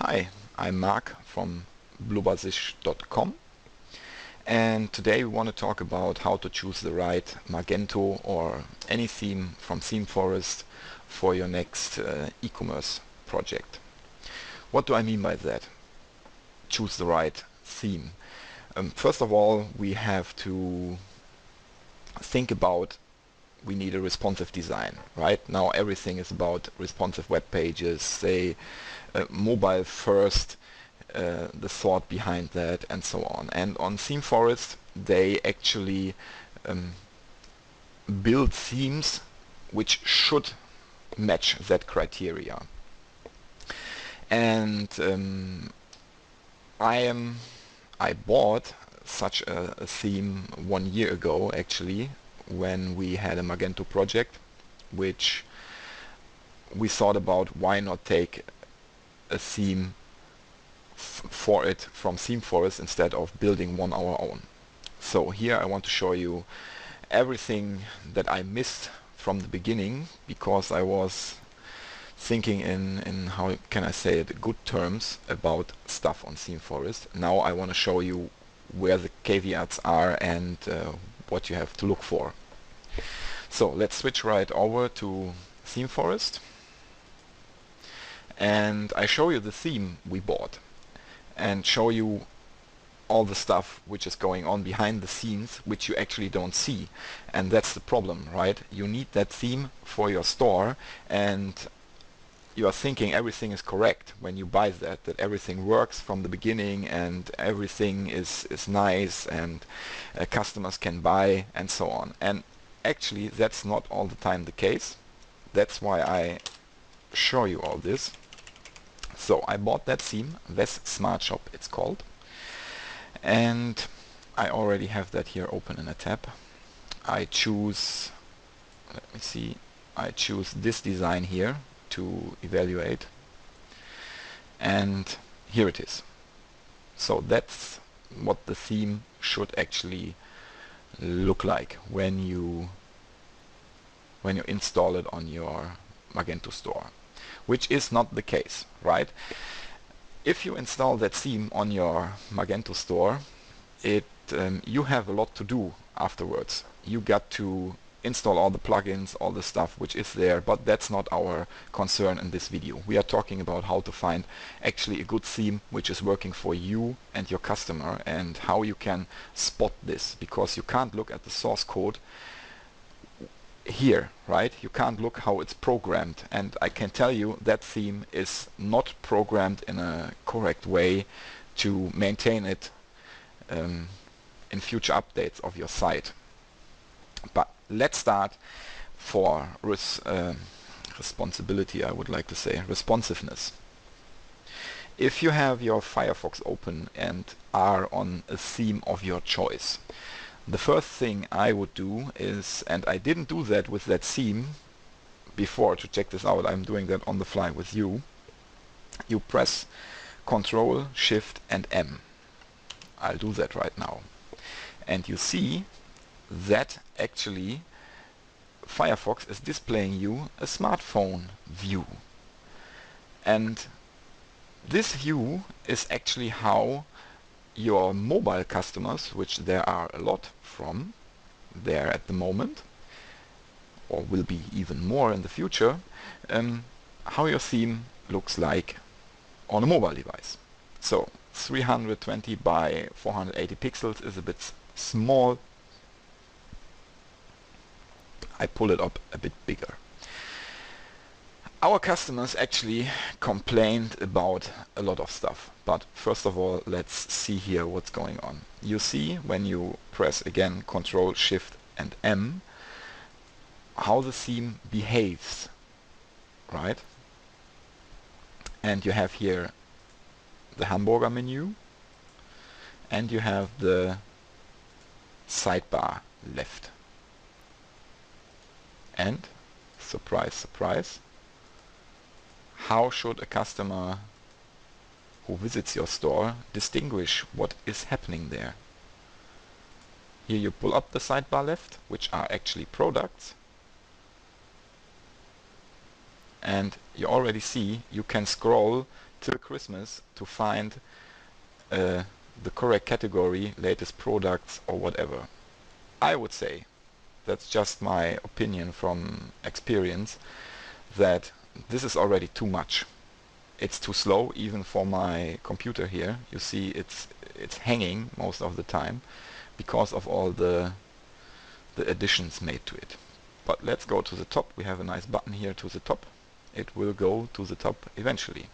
Hi, I'm Marc from blubbasish.com, and today we want to talk about how to choose the right Magento or any theme from Themeforest for your next e-commerce project. What do I mean by that? Choose the right theme. First of all, we have to think about we need a responsive design. Right now everything is about responsive web pages, say mobile first, the thought behind that, and so on. And on Themeforest they actually build themes which should match that criteria. And I bought such a theme 1 year ago actually, when we had a Magento project, which we thought about why not take a theme for it from Themeforest instead of building one our own. So here I want to show you everything that I missed from the beginning, because I was thinking in how can I say it, good terms about stuff on Themeforest. Now I want to show you where the caveats are and what you have to look for. So let's switch right over to Themeforest, and I show you the theme we bought and show you all the stuff which is going on behind the scenes which you actually don't see. And that's the problem, right? You need that theme for your store, and you are thinking everything is correct when you buy that everything works from the beginning and everything is nice and customers can buy and so on. And actually that's not all the time the case. That's why I show you all this. So I bought that theme, Wes Smart Shop it's called, and I already have that here open in a tab. I choose, let me see, I choose this design here to evaluate, and here it is. So that's what the theme should actually look like when you install it on your Magento store, which is not the case, right? If you install that theme on your Magento store, you have a lot to do afterwards. You got to install all the plugins, all the stuff which is there, but that's not our concern in this video. We are talking about how to find actually a good theme which is working for you and your customer, and how you can spot this, because you can't look at the source code here, right? You can't look how it's programmed, and I can tell you that theme is not programmed in a correct way to maintain it in future updates of your site. But let's start for responsibility, I would like to say, responsiveness. If you have your Firefox open and are on a theme of your choice, the first thing I would do is, and I didn't do that with that theme before to check this out, I'm doing that on the fly with you. You press Ctrl, Shift and M. I'll do that right now. And you see that actually Firefox is displaying you a smartphone view. And this view is actually how your mobile customers, which there are a lot from there at the moment, or will be even more in the future, how your theme looks like on a mobile device. So 320 by 480 pixels is a bit small. I pull it up a bit bigger. Our customers actually complained about a lot of stuff, but first of all let's see here what's going on. You see when you press again Ctrl, Shift and M how the theme behaves, right? And you have here the hamburger menu, and you have the sidebar left. And surprise, surprise, how should a customer who visits your store distinguish what is happening there? Here you pull up the sidebar left, which are actually products, and you already see you can scroll till Christmas to find the correct category, latest products or whatever. I would say, that's just my opinion from experience, that this is already too much. It's too slow even for my computer here. You see it's hanging most of the time because of all the additions made to it. But let's go to the top. We have a nice button here to the top. It will go to the top eventually.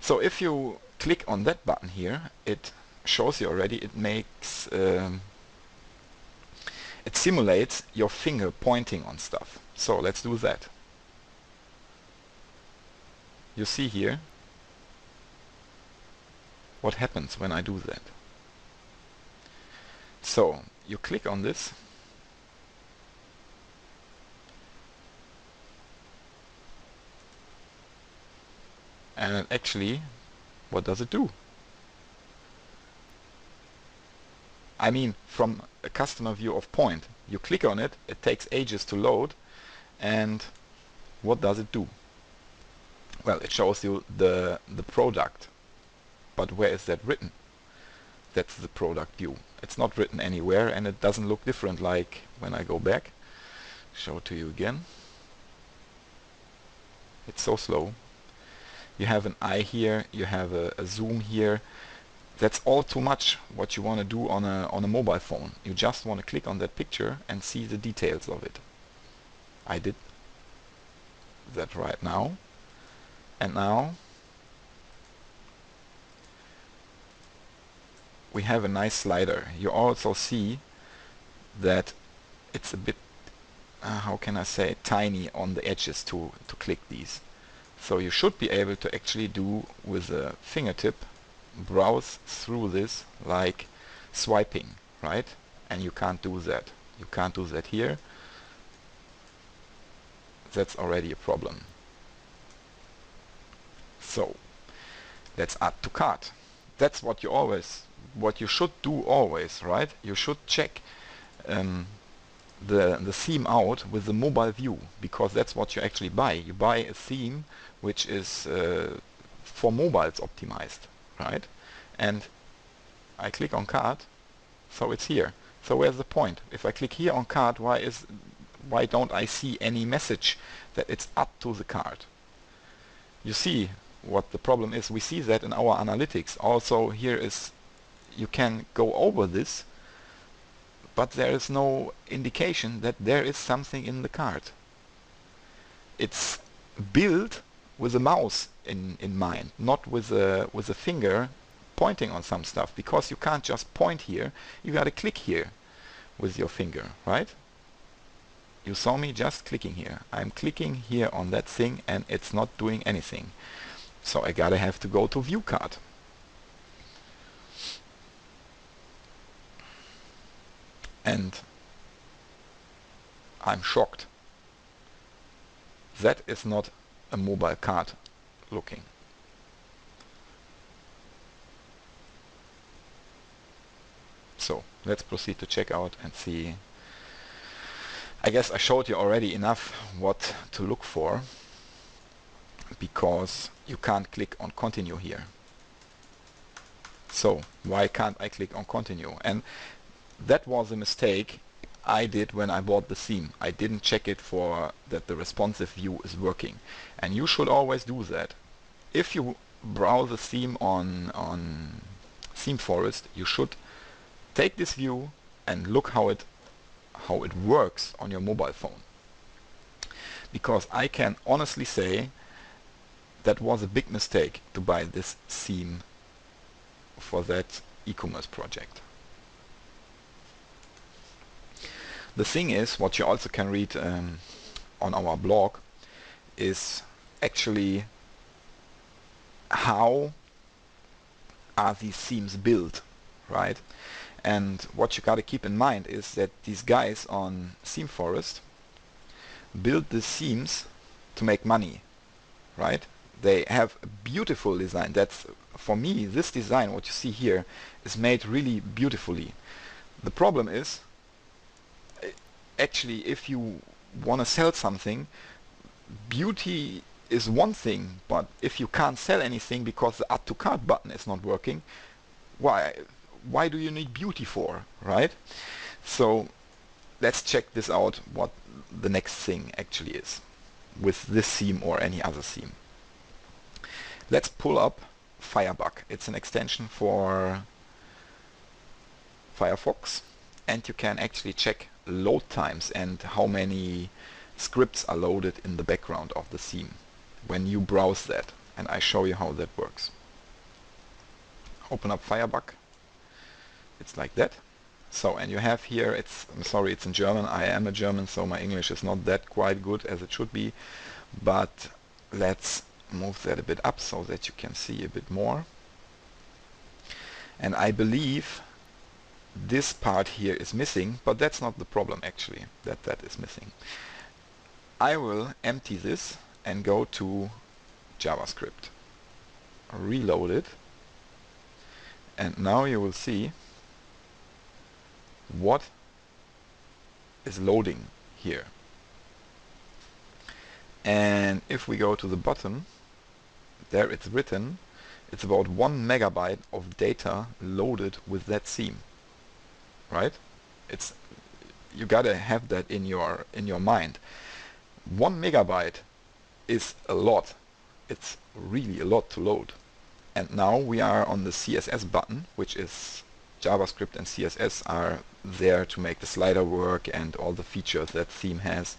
So if you click on that button here, it shows you already, it makes it simulates your finger pointing on stuff. So let's do that. You see here what happens when I do that. So you click on this, and actually, what does it do? I mean, from a customer view of point, you click on it, it takes ages to load, and what does it do? Well, it shows you the product, but where is that written? That's the product view. It's not written anywhere, and it doesn't look different like when I go back. Show it to you again. It's so slow. You have an eye here, you have a zoom here. That's all too much what you want to do on a mobile phone. You just want to click on that picture and see the details of it. I did that right now. And now we have a nice slider. You also see that it's a bit, how can I say, tiny on the edges to click these. So you should be able to actually do with a fingertip, browse through this like swiping, right? And you can't do that. You can't do that here. That's already a problem. So let's add to cart. That's what you should do always, right? You should check the theme out with the mobile view, because that's what you actually buy. You buy a theme which is for mobiles optimized, right? And I click on cart, so it's here. So where's the point? If I click here on cart, why don't I see any message that it's add to the cart? You see what the problem is. We see that in our analytics. Also here is, you can go over this, but there is no indication that there is something in the cart. It's built with a mouse in mind, not with a finger pointing on some stuff, because you can't just point here. You gotta click here with your finger, right? You saw me just clicking here. I'm clicking here on that thing and it's not doing anything. So I gotta have to go to view cart. And I'm shocked. That is not a mobile cart looking. So let's proceed to checkout and see. I guess I showed you already enough what to look for, because you can't click on continue here. So why can't I click on continue? And that was a mistake I did when I bought the theme. I didn't check it for that the responsive view is working. And you should always do that. If you browse the theme on Themeforest, you should take this view and look how it works on your mobile phone. Because I can honestly say that was a big mistake to buy this theme for that e-commerce project. The thing is, what you also can read on our blog is actually how are these themes built, right? And what you gotta keep in mind is that these guys on Themeforest build the themes to make money, right? They have a beautiful design. That's, for me, this design, what you see here, is made really beautifully. The problem is, actually, if you want to sell something, beauty is one thing, but if you can't sell anything because the add to cart button is not working, why do you need beauty for, right? So let's check this out, what the next thing actually is with this theme or any other theme. Let's pull up Firebug. It's an extension for Firefox, and you can actually check load times and how many scripts are loaded in the background of the theme when you browse that, and I show you how that works. Open up Firebug. It's like that. So, and you have here, I'm sorry, it's in German. I am a German, so my English is not that quite good as it should be, but let's move that a bit up so that you can see a bit more. And I believe this part here is missing, but that's not the problem actually, that is missing. I will empty this and go to JavaScript. Reload it. And now you will see what is loading here. And if we go to the bottom, there it's written, it's about 1 megabyte of data loaded with that theme, right? You gotta have that in your mind. 1 megabyte is a lot. It's really a lot to load. And now we are on the CSS button, which is JavaScript and CSS are there to make the slider work and all the features that theme has.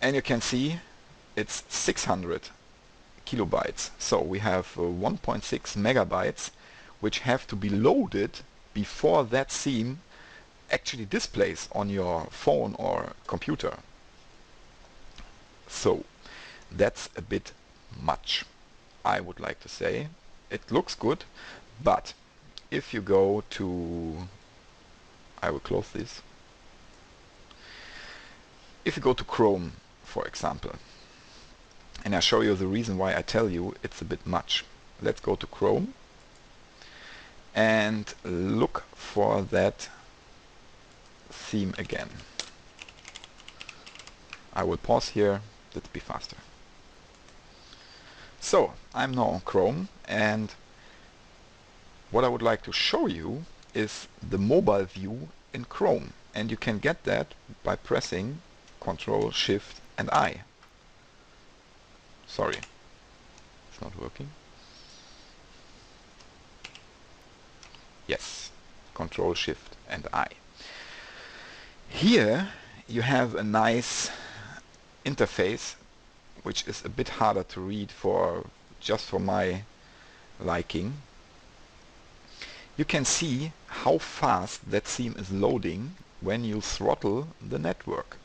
And you can see it's 600 kilobytes. So we have 1.6 megabytes which have to be loaded before that theme actually displays on your phone or computer. So that's a bit much, I would like to say. It looks good, but if you go to, I will close this. If you go to Chrome, for example, and I show you the reason why I tell you it's a bit much. Let's go to Chrome and look for that theme again. I will pause here, let's be faster. So I'm now on Chrome, and what I would like to show you is the mobile view in Chrome, and you can get that by pressing Ctrl, Shift and I. Sorry, it's not working. Yes, Ctrl, Shift and I. Here you have a nice interface which is a bit harder to read just for my liking. You can see how fast that theme is loading when you throttle the network.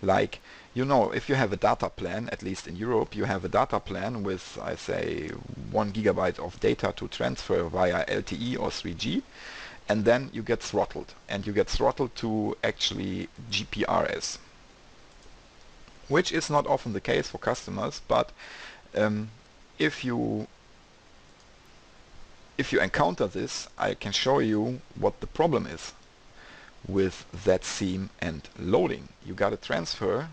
Like, you know, if you have a data plan, at least in Europe, you have a data plan with, I say, 1 gigabyte of data to transfer via LTE or 3G, and then you get throttled, and you get throttled to actually GPRS, which is not often the case for customers, but if you encounter this, I can show you what the problem is with that theme and loading. You gotta transfer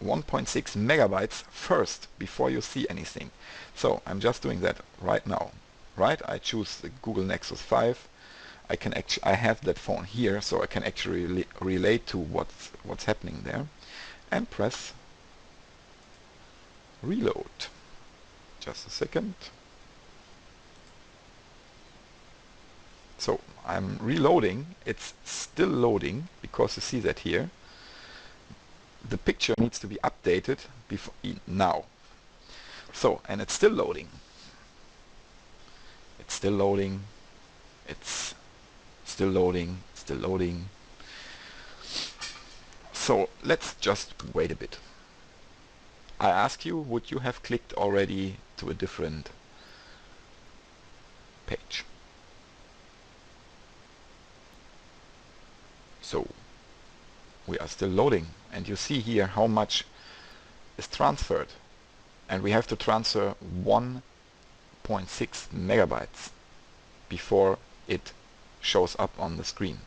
1.6 megabytes first before you see anything. So I'm just doing that right now. Right? I choose the Google Nexus 5. I have that phone here, so I can actually relate to what's happening there, and press reload. Just a second. So I'm reloading. It's still loading because you see that here. The picture needs to be updated before now. So, and it's still loading. It's still loading. It's still loading. Still loading. So let's just wait a bit. I ask you, would you have clicked already to a different page? So we are still loading, and you see here how much is transferred, and we have to transfer 1.6 megabytes before it shows up on the screen,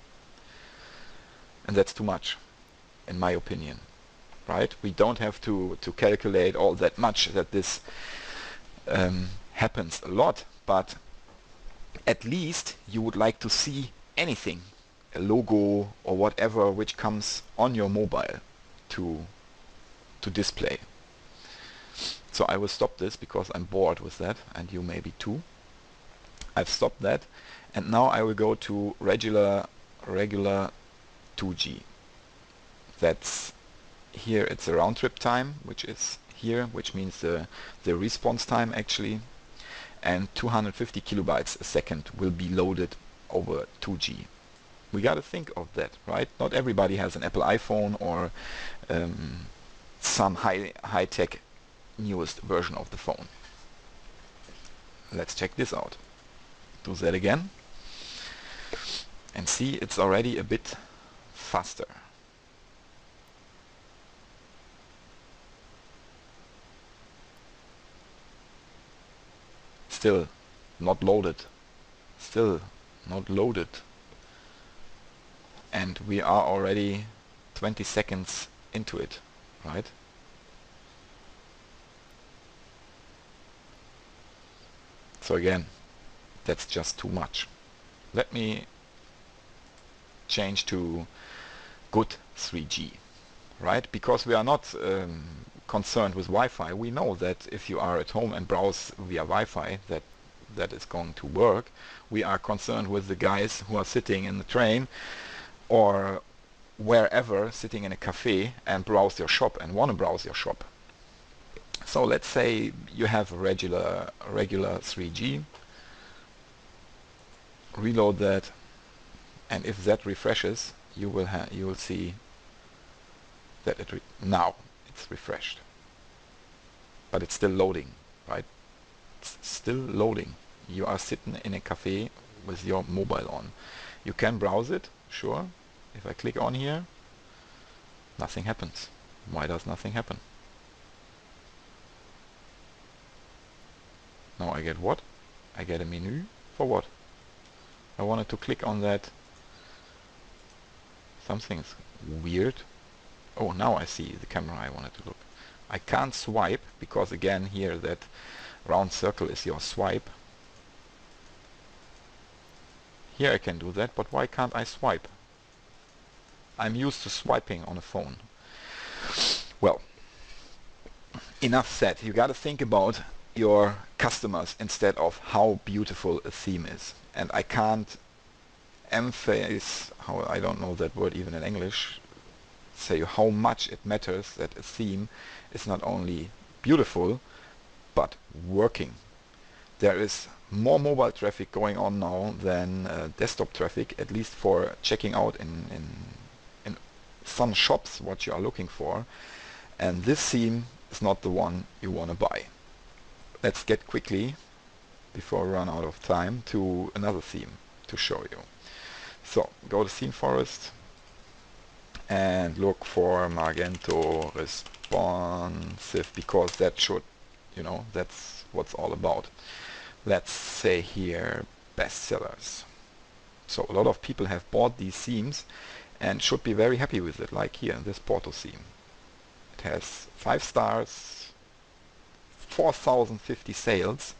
and that's too much in my opinion. right? We don't have to calculate all that much that this happens a lot, but at least you would like to see anything, a logo or whatever which comes on your mobile to display. So I will stop this because I'm bored with that, and you maybe too. I've stopped that, and now I will go to regular 2G. That's here. It's a round trip time, which is here, which means the response time actually, and 250 kilobytes a second will be loaded over 2G. We got to think of that, right? Not everybody has an Apple iPhone or some high-tech newest version of the phone. Let's check this out. Do that again and see, it's already a bit faster. Still not loaded. Still not loaded. And we are already 20 seconds into it, right? So again, that's just too much. Let me change to good 3G, right? Because we are not concerned with Wi-Fi. We know that if you are at home and browse via Wi-Fi, that is going to work. We are concerned with the guys who are sitting in the train or wherever, sitting in a cafe and browse your shop and want to browse your shop. So let's say you have a regular 3G. Reload that, and if that refreshes, you will see that now it's refreshed, but it's still loading, right? It's still loading. You are sitting in a cafe with your mobile on. You can browse it, sure. If I click on here, nothing happens. Why does nothing happen? Now I get what? I get a menu for what? I wanted to click on that. Something's weird. Oh, now I see the camera I wanted to look. I can't swipe because again here that round circle is your swipe. Here I can do that, but why can't I swipe? I'm used to swiping on a phone. Well, enough said. You got to think about your customers instead of how beautiful a theme is. And I can't emphasize, how I don't know that word even in English, say how much it matters that a theme is not only beautiful but working. There is more mobile traffic going on now than desktop traffic, at least for checking out in some shops what you are looking for, and this theme is not the one you want to buy. Let's get quickly, before we run out of time, to another theme to show you. So go to Themeforest and look for Magento responsive, because that should, that's what's all about. Let's say here bestsellers. So a lot of people have bought these themes and should be very happy with it, like here, this Porto theme. It has 5 stars, 4,050 sales,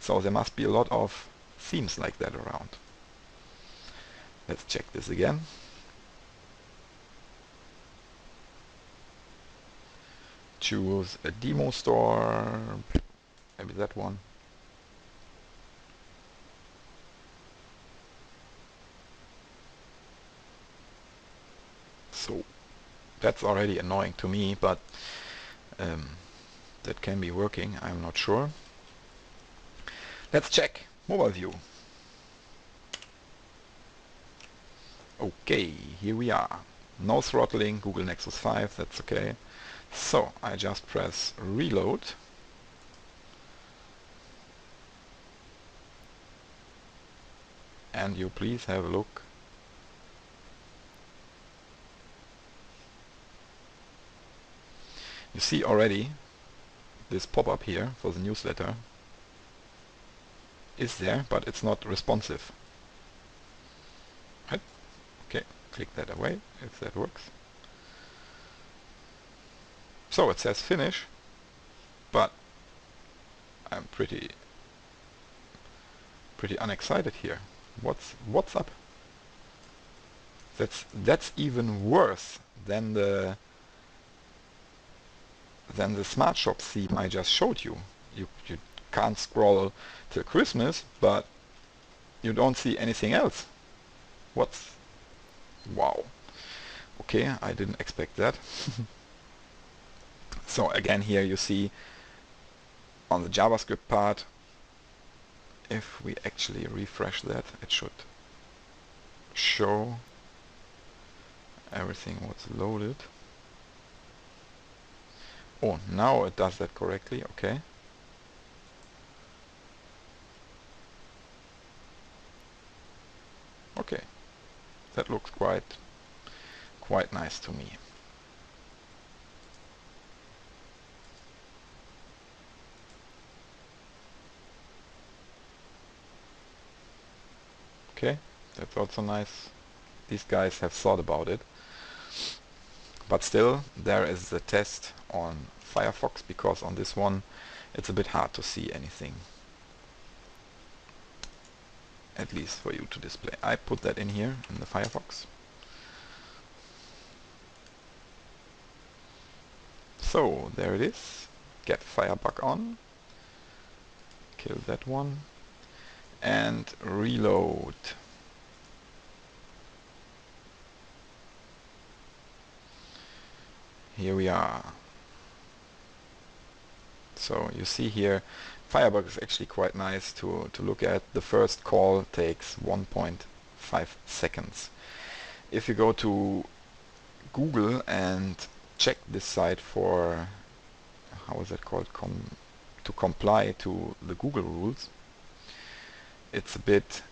so there must be a lot of themes like that around. Let's check this again. Choose a demo store, maybe that one. So that's already annoying to me, but that can be working, I'm not sure. Let's check mobile view. Okay, here we are. No throttling, Google Nexus 5, that's okay. So I just press reload. And you please have a look. You see already this pop-up here for the newsletter is there, but it's not responsive. Right? Okay, click that away if that works. So it says finish, but I'm pretty unexcited here. What's up? That's even worse than the Smart Shop theme I just showed you. You can't scroll till Christmas, but you don't see anything else. Wow. Okay, I didn't expect that. So again, here you see on the JavaScript part, if we actually refresh that, it should show everything what's loaded. Oh, now it does that correctly. Okay. Okay, that looks quite nice to me. Okay, that's also nice. These guys have thought about it. But still, there is the test on Firefox, because on this one it's a bit hard to see anything. At least for you to display. I put that in here in the Firefox. So there it is. Get Firebug on. Kill that one. And reload. Here we are. So you see here, Firebug is actually quite nice to look at. The first call takes 1.5 seconds. If you go to Google and check this site for, how is it called, to comply to the Google rules, it's a bit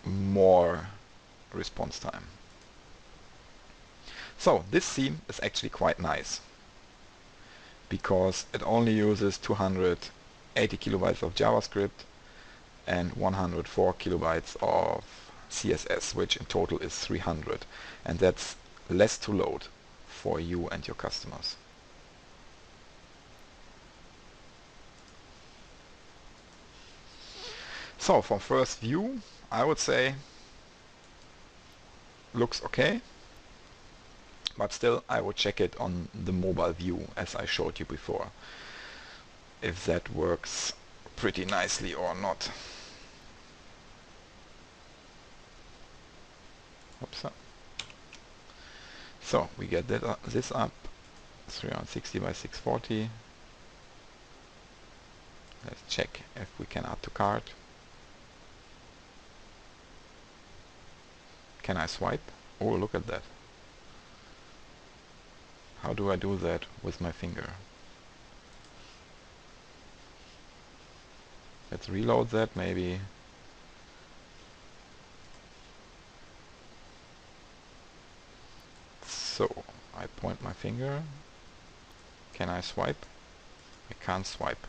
more response time. So this theme is actually quite nice, because it only uses 280 kilobytes of JavaScript and 104 kilobytes of CSS, which in total is 300, and that's less to load for you and your customers. So from first view, I would say looks okay, but still I would check it on the mobile view as I showed you before, if that works pretty nicely or not. Oops. So we get that, this up 360 by 640. Let's check if we can add to cart. Can I swipe? Oh, look at that. How do I do that with my finger? Let's reload that maybe. So I point my finger. Can I swipe? I can't swipe.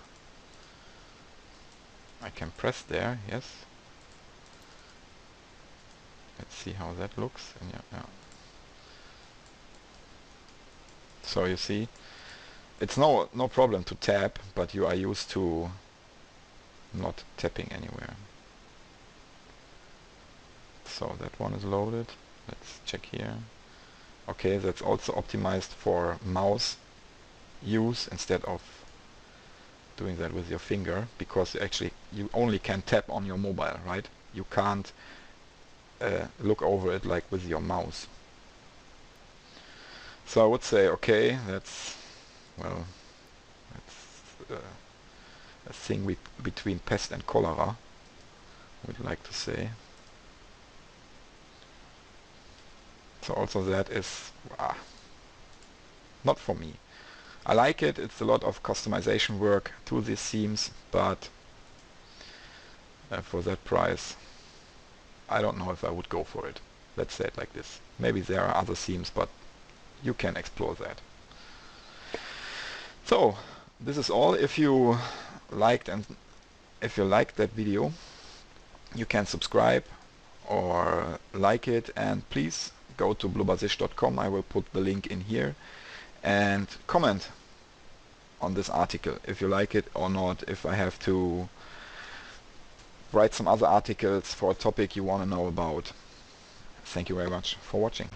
I can press there, yes. Let's see how that looks. And yeah. So you see, it's no problem to tap, but you are used to not tapping anywhere. So that one is loaded. Let's check here. Okay, that's also optimized for mouse use instead of doing that with your finger, because you only can tap on your mobile, right? You can't look over it like with your mouse. So I would say, okay, that's a thing between pest and cholera, I would like to say. So also that is not for me. I like it, it's a lot of customization work to these themes, but for that price, I don't know if I would go for it. Let's say it like this. Maybe there are other themes, but you can explore that. So this is all. If you liked that video, you can subscribe or like it, and please go to blubbersish.com. I will put the link in here, and comment on this article if you like it or not, if I have to write some other articles for a topic you want to know about. Thank you very much for watching.